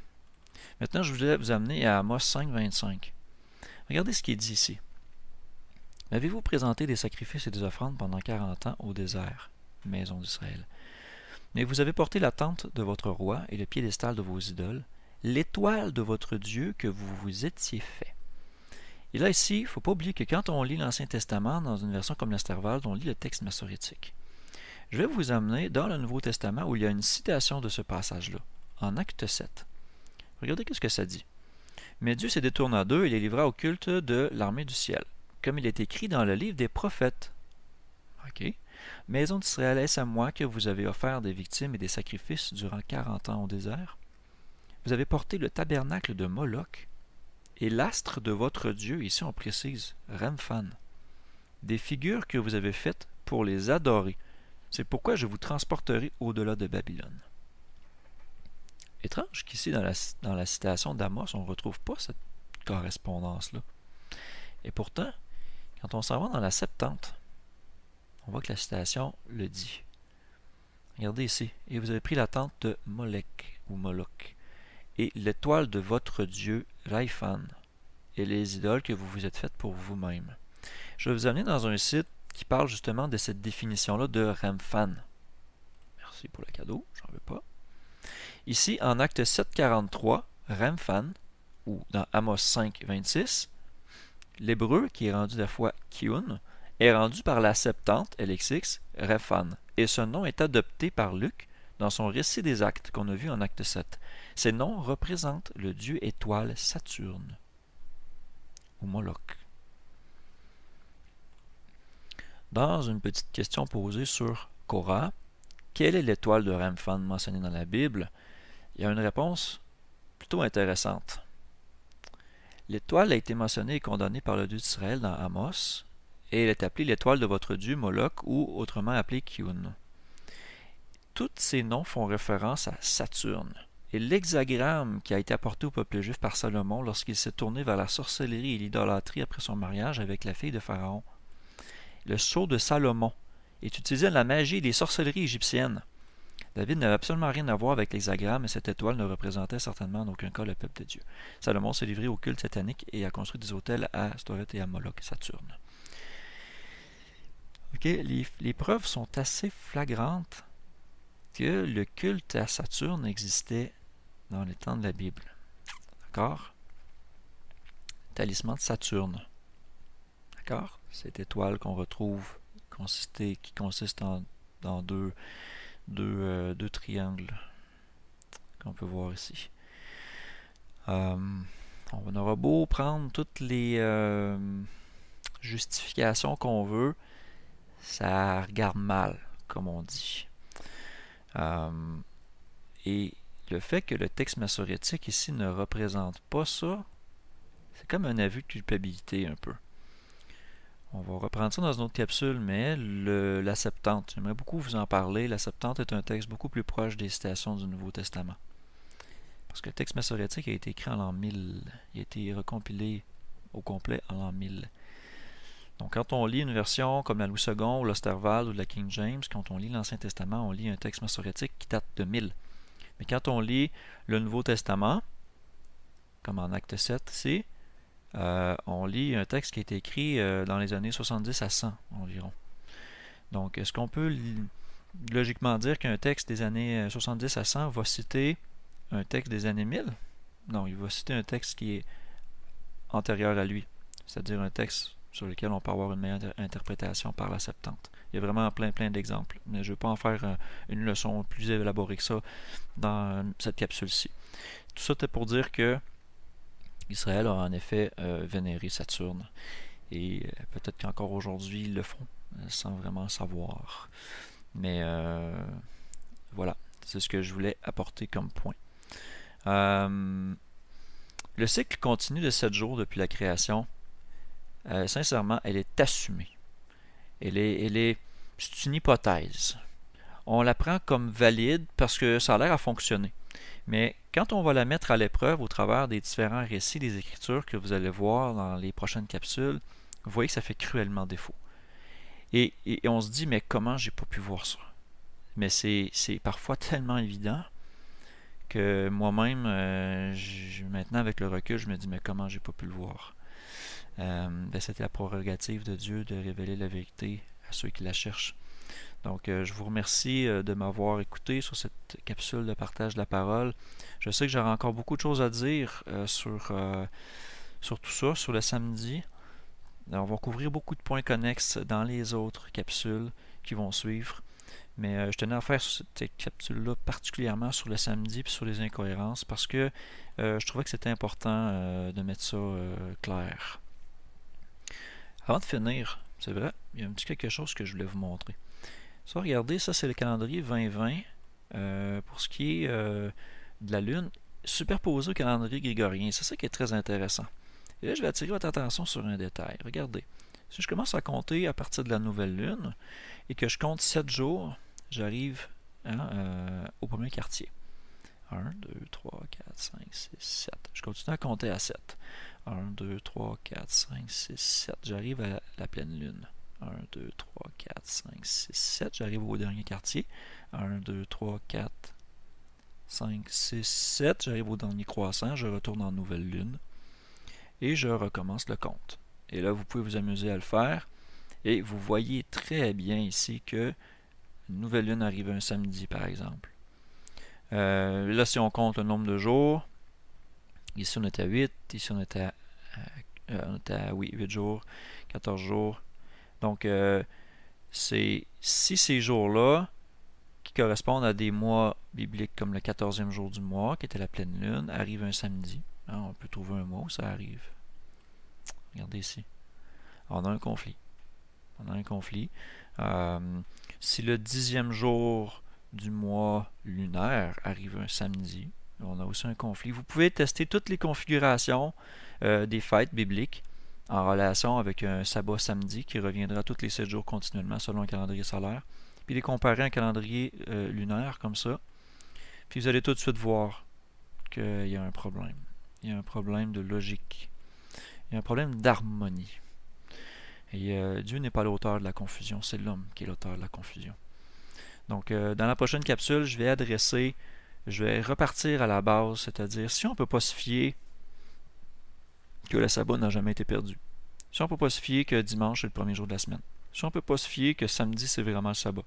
Maintenant, je voulais vous amener à Amos 5, 25. Regardez ce qui est dit ici. M'avez-vous présenté des sacrifices et des offrandes pendant 40 ans au désert, maison d'Israël? Mais vous avez porté la tente de votre roi et le piédestal de vos idoles, l'étoile de votre Dieu que vous vous étiez fait. Et là, ici, il ne faut pas oublier que quand on lit l'Ancien Testament, dans une version comme l'Esthervalde, on lit le texte massorétique. Je vais vous amener dans le Nouveau Testament où il y a une citation de ce passage-là, en Acte 7. Regardez ce que ça dit. Mais Dieu s'est détourné d'eux et les livra au culte de l'armée du ciel, comme il est écrit dans le livre des prophètes. OK. Maison d'Israël, est-ce à moi que vous avez offert des victimes et des sacrifices durant 40 ans au désert? Vous avez porté le tabernacle de Moloch et l'astre de votre Dieu, ici on précise, Remphan, des figures que vous avez faites pour les adorer. C'est pourquoi je vous transporterai au-delà de Babylone. Étrange qu'ici, dans la citation d'Amos, on ne retrouve pas cette correspondance-là. Et pourtant, quand on s'en va dans la Septante, on voit que la citation le dit. Regardez ici. Et vous avez pris la tente de Molech ou Moloch, et l'étoile de votre Dieu, Raiphan, et les idoles que vous vous êtes faites pour vous-même. Je vais vous amener dans un site qui parle justement de cette définition-là de Remphan. Merci pour le cadeau, j'en veux pas. Ici, en acte 7.43, Remphan, ou dans Amos 5.26, l'hébreu, qui est rendu la fois Kiun, est rendu par la Septante, LXX, Rephan. Et ce nom est adopté par Luc dans son récit des actes qu'on a vu en acte 7. Ces noms représentent le dieu étoile Saturne, ou Moloch. Dans une petite question posée sur Korah, quelle est l'étoile de Remphan mentionnée dans la Bible? Il y a une réponse plutôt intéressante. L'étoile a été mentionnée et condamnée par le Dieu d'Israël dans Amos, et elle est appelée l'étoile de votre Dieu Moloch, ou autrement appelée Kiun. Tous ces noms font référence à Saturne. Et l'hexagramme qui a été apporté au peuple juif par Salomon lorsqu'il s'est tourné vers la sorcellerie et l'idolâtrie après son mariage avec la fille de Pharaon, le sceau de Salomon, est utilisé dans la magie et les sorcelleries égyptiennes. David n'avait absolument rien à voir avec l'hexagramme et cette étoile ne représentait certainement en aucun cas le peuple de Dieu. Salomon s'est livré au culte satanique et a construit des autels à Astoret et à Moloch et Saturne. Okay, les preuves sont assez flagrantes que le culte à Saturne existait dans les temps de la Bible. D'accord? Talisman de Saturne. D'accord? Cette étoile qu'on retrouve qui consiste dans deux triangles qu'on peut voir ici. On aura beau prendre toutes les justifications qu'on veut, ça regarde mal, comme on dit. Et le fait que le texte massorétique ici ne représente pas ça, c'est comme un aveu de culpabilité un peu. On va reprendre ça dans une autre capsule, mais la Septante, j'aimerais beaucoup vous en parler. La Septante est un texte beaucoup plus proche des citations du Nouveau Testament. Parce que le texte massorétique a été écrit en l'an 1000. Il a été recompilé au complet en l'an 1000. Donc quand on lit une version comme la Louis II ou l'Osterwald ou la King James, quand on lit l'Ancien Testament, on lit un texte massorétique qui date de 1000. Mais quand on lit le Nouveau Testament, comme en acte 7 ici, on lit un texte qui a été écrit dans les années 70 à 100 environ. Donc, est-ce qu'on peut logiquement dire qu'un texte des années 70 à 100 va citer un texte des années 1000? Non, il va citer un texte qui est antérieur à lui, c'est-à-dire un texte sur lequel on peut avoir une meilleure interprétation par la Septante. Il y a vraiment plein d'exemples, mais je ne vais pas en faire une leçon plus élaborée que ça dans cette capsule-ci. Tout ça, c'était pour dire que Israël a en effet vénéré Saturne. Et peut-être qu'encore aujourd'hui, ils le font, sans vraiment savoir. Mais voilà, c'est ce que je voulais apporter comme point. Le cycle continue de 7 jours depuis la création. Sincèrement, elle est assumée. C'est une hypothèse. On la prend comme valide parce que ça a l'air à fonctionner. Mais quand on va la mettre à l'épreuve au travers des différents récits des Écritures que vous allez voir dans les prochaines capsules, vous voyez que ça fait cruellement défaut. Et on se dit, mais comment j'ai pas pu voir ça? Mais c'est parfois tellement évident que moi-même, maintenant avec le recul, je me dis, mais comment j'ai pas pu le voir? C'était la prérogative de Dieu de révéler la vérité à ceux qui la cherchent. Donc, je vous remercie de m'avoir écouté sur cette capsule de partage de la parole. Je sais que j'aurai encore beaucoup de choses à dire sur tout ça, sur le samedi. Alors, on va couvrir beaucoup de points connexes dans les autres capsules qui vont suivre. Mais je tenais à faire cette capsule-là particulièrement sur le samedi et sur les incohérences parce que je trouvais que c'était important de mettre ça clair. Avant de finir, c'est vrai, il y a un petit quelque chose que je voulais vous montrer. Ça, regardez, ça c'est le calendrier 2020 pour ce qui est de la Lune, superposé au calendrier grégorien. C'est ça qui est très intéressant. Et là, je vais attirer votre attention sur un détail. Regardez, si je commence à compter à partir de la nouvelle Lune et que je compte 7 jours, j'arrive au premier quartier. 1, 2, 3, 4, 5, 6, 7. Je continue à compter à 7. 1, 2, 3, 4, 5, 6, 7. J'arrive à la pleine lune. 1, 2, 3, 4, 5, 6, 7. J'arrive au dernier quartier. 1, 2, 3, 4, 5, 6, 7. J'arrive au dernier croissant. Je retourne en nouvelle lune. Et je recommence le compte. Et là, vous pouvez vous amuser à le faire. Et vous voyez très bien ici que une nouvelle lune arrive un samedi, par exemple. Là, si on compte le nombre de jours, ici on était à 8, ici on était à 8 jours, 14 jours. Donc, si ces jours-là, qui correspondent à des mois bibliques comme le 14e jour du mois, qui était la pleine lune, arrive un samedi. Hein, on peut trouver un mois où ça arrive. Regardez ici. On a un conflit. Si le 10e jour du mois lunaire arrive un samedi, on a aussi un conflit. Vous pouvez tester toutes les configurations des fêtes bibliques en relation avec un sabbat samedi qui reviendra tous les 7 jours continuellement selon un calendrier solaire, puis les comparer à un calendrier lunaire comme ça. Puis vous allez tout de suite voir qu'il y a un problème. Il y a un problème de logique. Il y a un problème d'harmonie. Et Dieu n'est pas l'auteur de la confusion, c'est l'homme qui est l'auteur de la confusion. Donc, dans la prochaine capsule, je vais repartir à la base, c'est-à-dire si on ne peut pas se fier que le sabbat n'a jamais été perdu, si on ne peut pas se fier que dimanche est le premier jour de la semaine, si on ne peut pas se fier que samedi c'est vraiment le sabbat,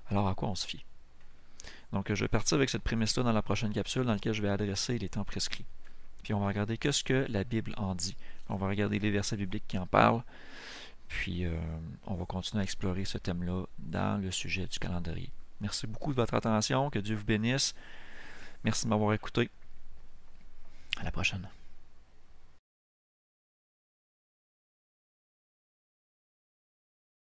alors à quoi on se fie? Donc, je vais partir avec cette prémisse-là dans la prochaine capsule dans laquelle je vais adresser les temps prescrits. Puis on va regarder qu'est-ce que la Bible en dit. On va regarder les versets bibliques qui en parlent. Puis on va continuer à explorer ce thème-là dans le sujet du calendrier. Merci beaucoup de votre attention. Que Dieu vous bénisse. Merci de m'avoir écouté. À la prochaine.